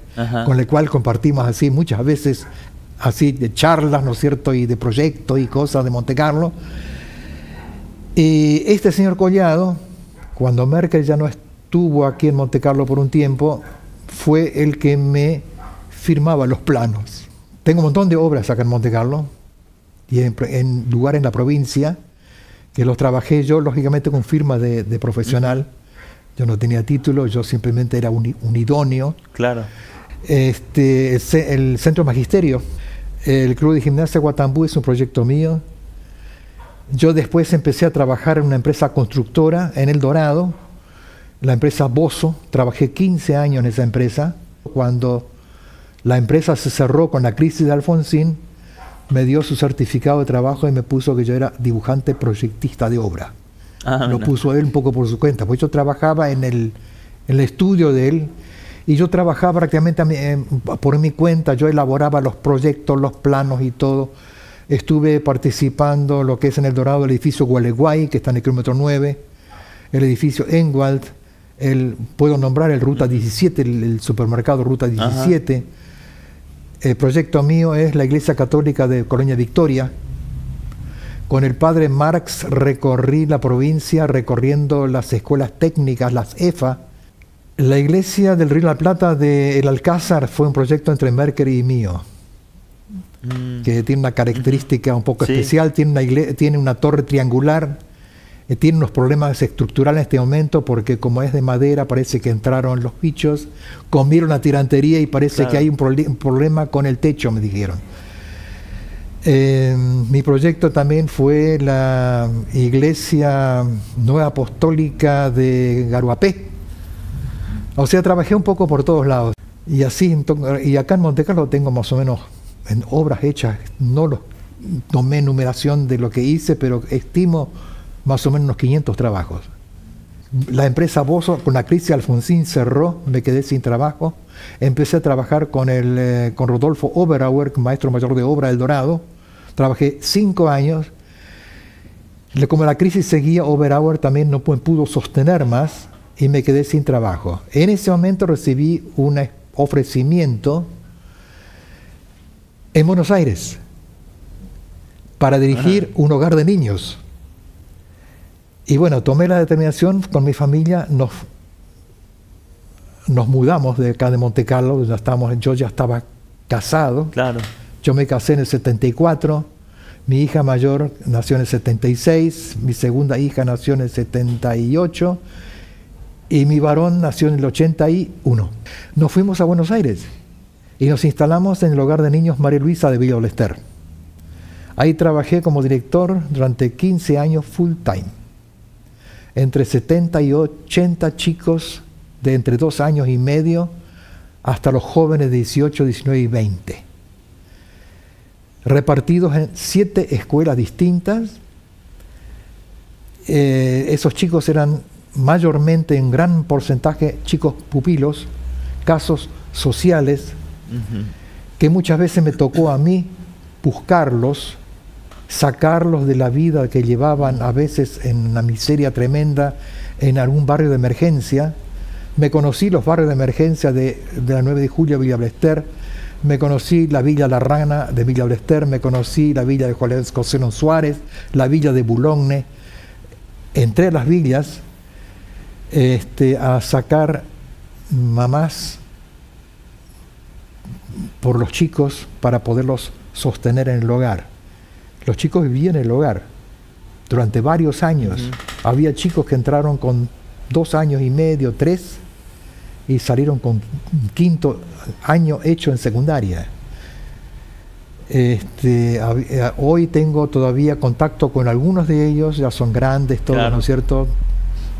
con el cual compartimos así muchas veces, así de charlas, ¿no es cierto?, y de proyectos y cosas de Monte Carlo. Y este señor Collado, cuando Merkel ya no estuvo aquí en Monte Carlo por un tiempo, fue el que me firmaba los planos. Tengo un montón de obras acá en Monte Carlo y en lugares en la provincia que los trabajé yo, lógicamente, con firma de profesional. Yo no tenía título, yo simplemente era un idóneo. Claro. El Centro Magisterio, el Club de Gimnasia Guatambú es un proyecto mío. Yo después empecé a trabajar en una empresa constructora en El Dorado, la empresa Bozo. Trabajé 15 años en esa empresa. Cuando la empresa se cerró con la crisis de Alfonsín, me dio su certificado de trabajo y me puso que yo era dibujante proyectista de obra. Lo puso él un poco por su cuenta, pues yo trabajaba en el estudio de él y yo trabajaba prácticamente por mi cuenta. Yo elaboraba los proyectos, los planos y todo. Estuve participando en lo que es en El Dorado el edificio Gualeguay, que está en el kilómetro 9, el edificio Engwald, puedo nombrar el Ruta 17, el supermercado Ruta 17. El proyecto mío es la Iglesia Católica de Colonia Victoria. Con el padre Marx recorrí la provincia recorriendo las escuelas técnicas, las EFA. La iglesia del Río de la Plata de El Alcázar fue un proyecto entre Merkel y mío, que tiene una característica un poco especial. Tiene una torre triangular, tiene unos problemas estructurales en este momento porque como es de madera parece que entraron los bichos, comieron la tirantería y parece que hay un problema con el techo, me dijeron. Mi proyecto también fue la Iglesia Nueva Apostólica de Garuapé. O sea, trabajé un poco por todos lados. Y así, y acá en Monte Carlo tengo más o menos en obras hechas, no tomé numeración de lo que hice, pero estimo más o menos unos 500 trabajos. La empresa Bozo, con la crisis de Alfonsín, cerró, me quedé sin trabajo. Empecé a trabajar con Rodolfo Oberauer, maestro mayor de obra del Dorado. Trabajé 5 años. Como la crisis seguía, Oberauer también no pudo sostener más y me quedé sin trabajo. En ese momento recibí un ofrecimiento en Buenos Aires para dirigir un hogar de niños. Y bueno, tomé la determinación con mi familia, nos mudamos de acá de Monte Carlo, yo ya estaba casado. Claro. Yo me casé en el 74, mi hija mayor nació en el 76, mi segunda hija nació en el 78 y mi varón nació en el 81. Nos fuimos a Buenos Aires y nos instalamos en el hogar de niños María Luisa de Villa Ballester. Ahí trabajé como director durante 15 años full time. Entre 70 y 80 chicos de entre 2 años y medio hasta los jóvenes de 18, 19 y 20. Repartidos en 7 escuelas distintas. Esos chicos eran mayormente, en gran porcentaje, chicos pupilos, casos sociales, que muchas veces me tocó a mí buscarlos, sacarlos de la vida que llevaban a veces en una miseria tremenda en algún barrio de emergencia. Me conocí los barrios de emergencia de la 9 de julio, Villa Ballester, me conocí la Villa La Rana de Villa Ballester, me conocí la Villa de José Lon Suárez, la Villa de Boulogne. Entré a las villas a sacar mamás por los chicos para poderlos sostener en el hogar. Los chicos vivían en el hogar durante varios años. Había chicos que entraron con 2 años y medio, 3, y salieron con un 5º año hecho en secundaria. Hoy tengo todavía contacto con algunos de ellos, ya son grandes todos, claro, ¿no es cierto?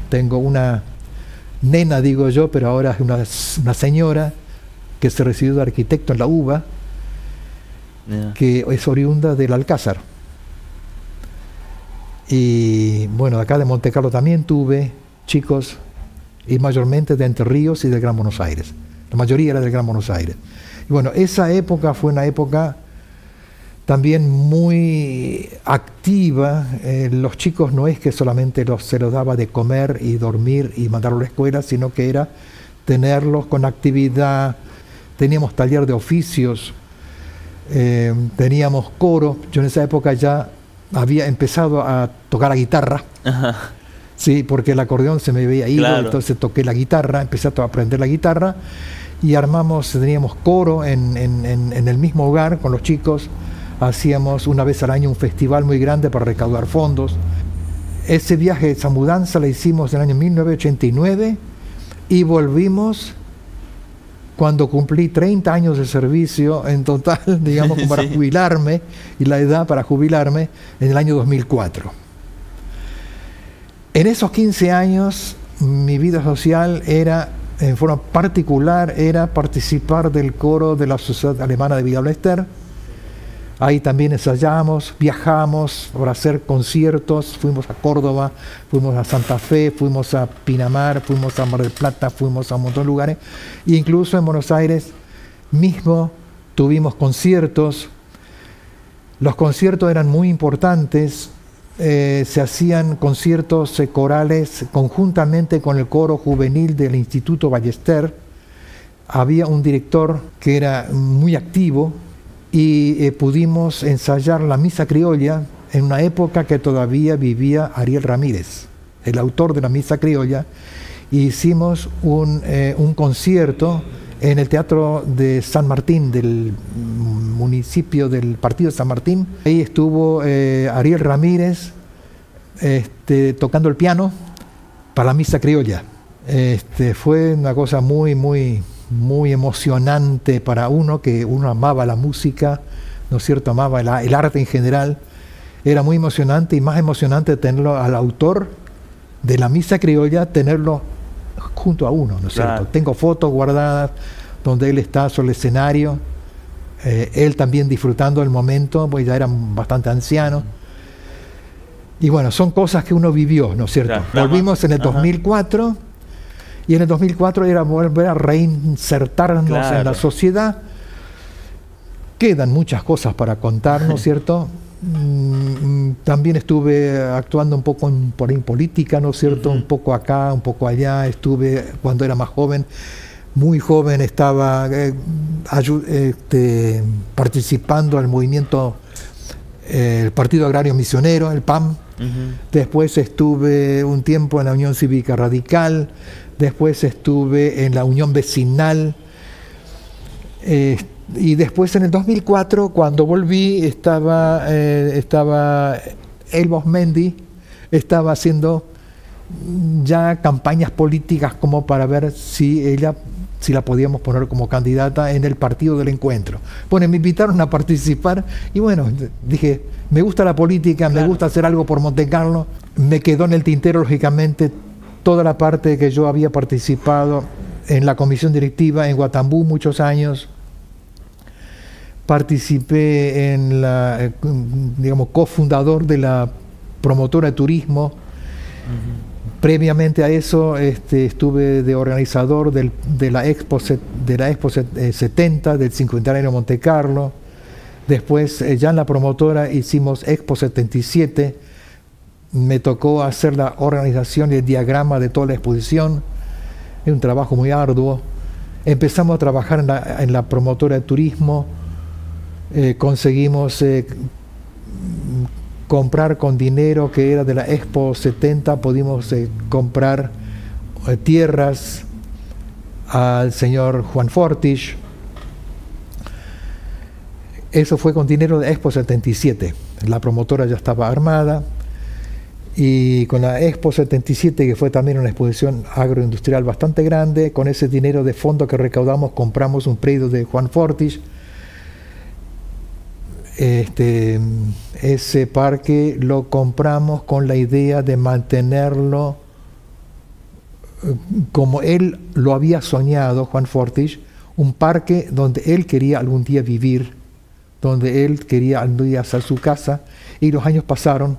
Tengo una nena, digo yo, pero ahora es una señora que se recibió de arquitecto en la UBA, que es oriunda del Alcázar. Y bueno, acá de Monte Carlo también tuve chicos, y mayormente de Entre Ríos y del Gran Buenos Aires. La mayoría era del Gran Buenos Aires. Y bueno, esa época fue una época también muy activa. Los chicos no es que solamente se los daba de comer y dormir y mandarlos a la escuela, sino que era tenerlos con actividad. Teníamos taller de oficios, teníamos coro. Yo en esa época ya había empezado a tocar la guitarra. Ajá. Sí, porque el acordeón se me había ido, Claro. entonces toqué la guitarra, empecé a aprender la guitarra y teníamos coro en el mismo hogar con los chicos. Hacíamos una vez al año un festival muy grande para recaudar fondos. Ese viaje, esa mudanza la hicimos en el año 1989 y volvimos cuando cumplí 30 años de servicio en total, digamos, como para Sí. jubilarme, y la edad para jubilarme en el año 2004. En esos 15 años, mi vida social era, en forma particular, era participar del coro de la Sociedad Alemana de Villa Ballester. Ahí también ensayamos, viajamos para hacer conciertos, fuimos a Córdoba, fuimos a Santa Fe, fuimos a Pinamar, fuimos a Mar del Plata, fuimos a un montón de lugares. E incluso en Buenos Aires mismo tuvimos conciertos. Los conciertos eran muy importantes. Se hacían conciertos corales conjuntamente con el coro juvenil del Instituto Ballester. Había un director que era muy activo y pudimos ensayar la misa criolla en una época que todavía vivía Ariel Ramírez, el autor de la misa criolla. Hicimos un concierto en el Teatro de San Martín, del municipio del Partido de San Martín. Ahí estuvo Ariel Ramírez tocando el piano para la misa criolla. Fue una cosa muy emocionante para uno, que uno amaba la música, ¿no es cierto? Amaba el arte en general. Era muy emocionante, y más emocionante tenerlo al autor de la misa criolla, tenerlo junto a uno, ¿no es Claro. cierto? Tengo fotos guardadas donde él está sobre el escenario, él también disfrutando del momento, pues ya era bastante anciano. Y bueno, son cosas que uno vivió, ¿no es cierto? Claro. Volvimos en el Ajá. 2004, y en el 2004 era volver a reinsertarnos Claro. en la sociedad. Quedan muchas cosas para contar, ¿no es cierto? También estuve actuando un poco en política, ¿no es cierto? Un poco acá, un poco allá. Estuve, cuando era más joven, muy joven, estaba participando en el movimiento, el Partido Agrario Misionero, el PAM. Después estuve un tiempo en la Unión Cívica Radical. Después estuve en la Unión Vecinal. Y después en el 2004, cuando volví, estaba Elbos Mendy, estaba haciendo ya campañas políticas como para ver si la podíamos poner como candidata en el Partido del Encuentro. Bueno, me invitaron a participar y bueno, dije, me gusta la política, Claro. me gusta hacer algo por Monte Carlo. Me quedó en el tintero, lógicamente, toda la parte que yo había participado en la comisión directiva en Guatambú muchos años. Participé en la, digamos, cofundador de la promotora de turismo. Previamente a eso estuve de organizador de la Expo 70, del 50 de Monte Carlo. Después ya en la promotora hicimos Expo 77. Me tocó hacer la organización y el diagrama de toda la exposición. Es un trabajo muy arduo. Empezamos a trabajar en la promotora de turismo. Conseguimos comprar con dinero que era de la Expo 70, pudimos comprar tierras al señor Juan Fortich. Eso fue con dinero de Expo 77. La promotora ya estaba armada, y con la Expo 77, que fue también una exposición agroindustrial bastante grande, con ese dinero de fondo que recaudamos compramos un predio de Juan Fortich. Ese parque lo compramos con la idea de mantenerlo como él lo había soñado, Juan Fortich, un parque donde él quería algún día vivir, donde él quería algún día hacer su casa, y los años pasaron,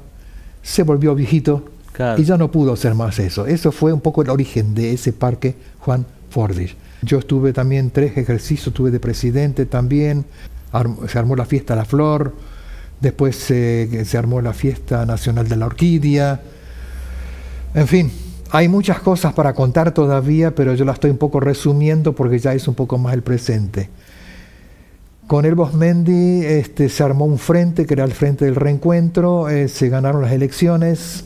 se volvió viejito. Claro. Y ya no pudo hacer más eso. Eso fue un poco el origen de ese parque Juan Fortich. Yo estuve también 3 ejercicios, estuve de presidente también. Se armó la fiesta de la flor, después se armó la fiesta nacional de la orquídea. En fin, Hay muchas cosas para contar todavía, pero yo las estoy un poco resumiendo porque ya es un poco más el presente. Con el Bosmendi se armó un frente, que era el Frente del Reencuentro, se ganaron las elecciones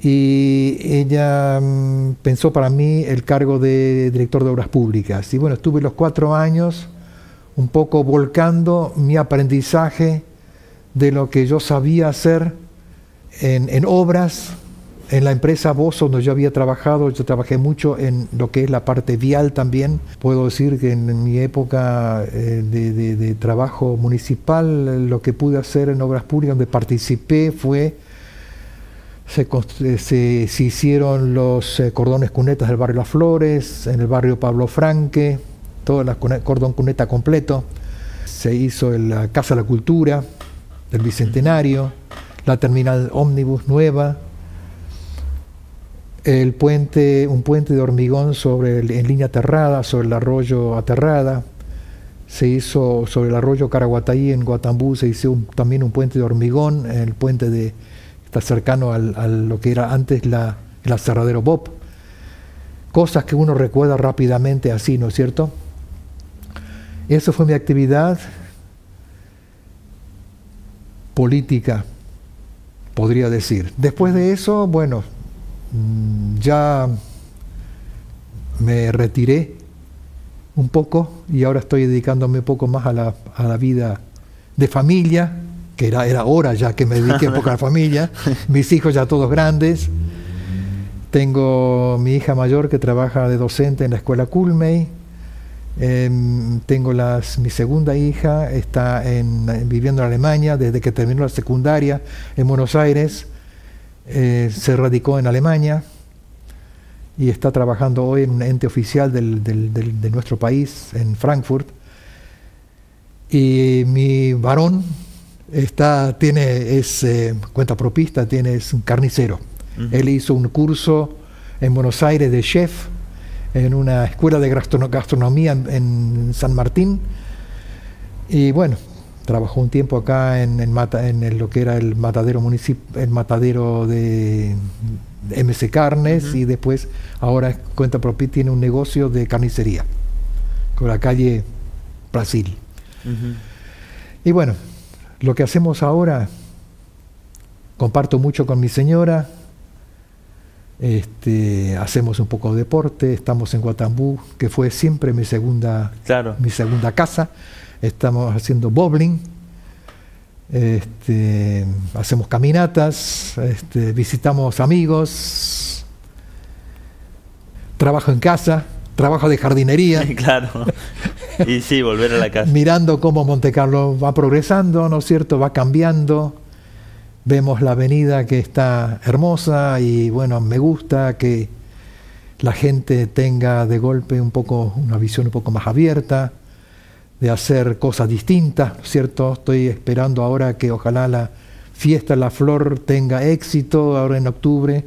y ella pensó para mí el cargo de director de Obras Públicas. Y bueno, estuve los 4 años un poco volcando mi aprendizaje de lo que yo sabía hacer en obras. En la empresa Bosso, donde yo había trabajado, yo trabajé mucho en lo que es la parte vial también. Puedo decir que en mi época de trabajo municipal, lo que pude hacer en obras públicas, donde participé, fue, se hicieron los cordones cunetas del barrio Las Flores, en el barrio Pablo Franque, todo el cordón cuneta completo. Se hizo la Casa de la Cultura del Bicentenario, la terminal ómnibus nueva, un puente de hormigón en línea aterrada sobre el arroyo Aterrada. Se hizo sobre el arroyo Caraguatay en Guatambú, se hizo también un puente de hormigón, el puente está cercano a lo que era antes el aserradero Bob. Cosas que uno recuerda rápidamente así, ¿no es cierto? Eso fue mi actividad política, podría decir. Después de eso, bueno, ya me retiré un poco y ahora estoy dedicándome un poco más a la vida de familia, que era hora ya que me dediqué un poco a la familia. Mis hijos ya todos grandes. Tengo mi hija mayor que trabaja de docente en la escuela Culmey. Tengo mi segunda hija, está viviendo en Alemania desde que terminó la secundaria en Buenos Aires. Se radicó en Alemania y está trabajando hoy en un ente oficial de nuestro país, en Frankfurt. Y mi varón es cuentapropista, es un carnicero. Él hizo un curso en Buenos Aires de chef en una escuela de gastronomía en San Martín. Y bueno, trabajó un tiempo acá en lo que era el matadero de MC Carnes, y después ahora cuentapropista, tiene un negocio de carnicería con la calle Brasil. Y bueno, lo que hacemos ahora, comparto mucho con mi señora, hacemos un poco de deporte, estamos en Guatambú, que fue siempre mi segunda casa. Estamos haciendo bowling, hacemos caminatas, visitamos amigos, trabajo en casa, trabajo de jardinería. Claro, y sí, volver a la casa. Mirando cómo Montecarlo va progresando, ¿no es cierto? Va cambiando. Vemos la avenida que está hermosa y bueno, me gusta que la gente tenga de golpe una visión un poco más abierta, de hacer cosas distintas, ¿no es cierto? Estoy esperando ahora que ojalá la fiesta de la flor tenga éxito ahora en octubre.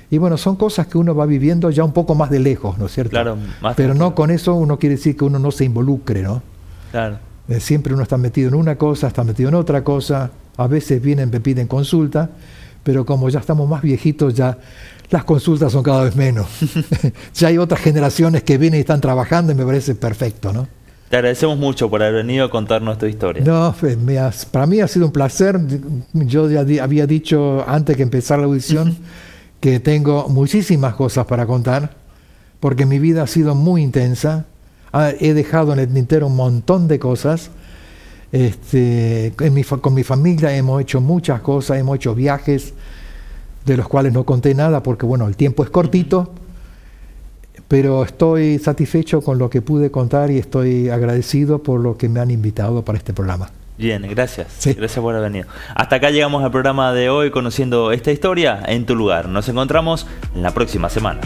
Y bueno, son cosas que uno va viviendo ya un poco más de lejos, ¿no es cierto? Claro, pero no con eso uno quiere decir que uno no se involucre, ¿no? Claro. Siempre uno está metido en una cosa, está metido en otra cosa. A veces me piden consulta, pero como ya estamos más viejitos, ya las consultas son cada vez menos. Ya hay otras generaciones que vienen y están trabajando y me parece perfecto, ¿no? Te agradecemos mucho por haber venido a contarnos tu historia. No, para mí ha sido un placer. Yo ya había dicho antes que empezara la audición que tengo muchísimas cosas para contar, porque mi vida ha sido muy intensa. He dejado en el tintero un montón de cosas. Con mi familia hemos hecho muchas cosas, hemos hecho viajes de los cuales no conté nada porque bueno, el tiempo es cortito, pero estoy satisfecho con lo que pude contar y estoy agradecido por lo que me han invitado para este programa. Bien, gracias. Sí. Gracias por haber venido. Hasta acá llegamos al programa de hoy, conociendo esta historia en tu lugar. Nos encontramos en la próxima semana.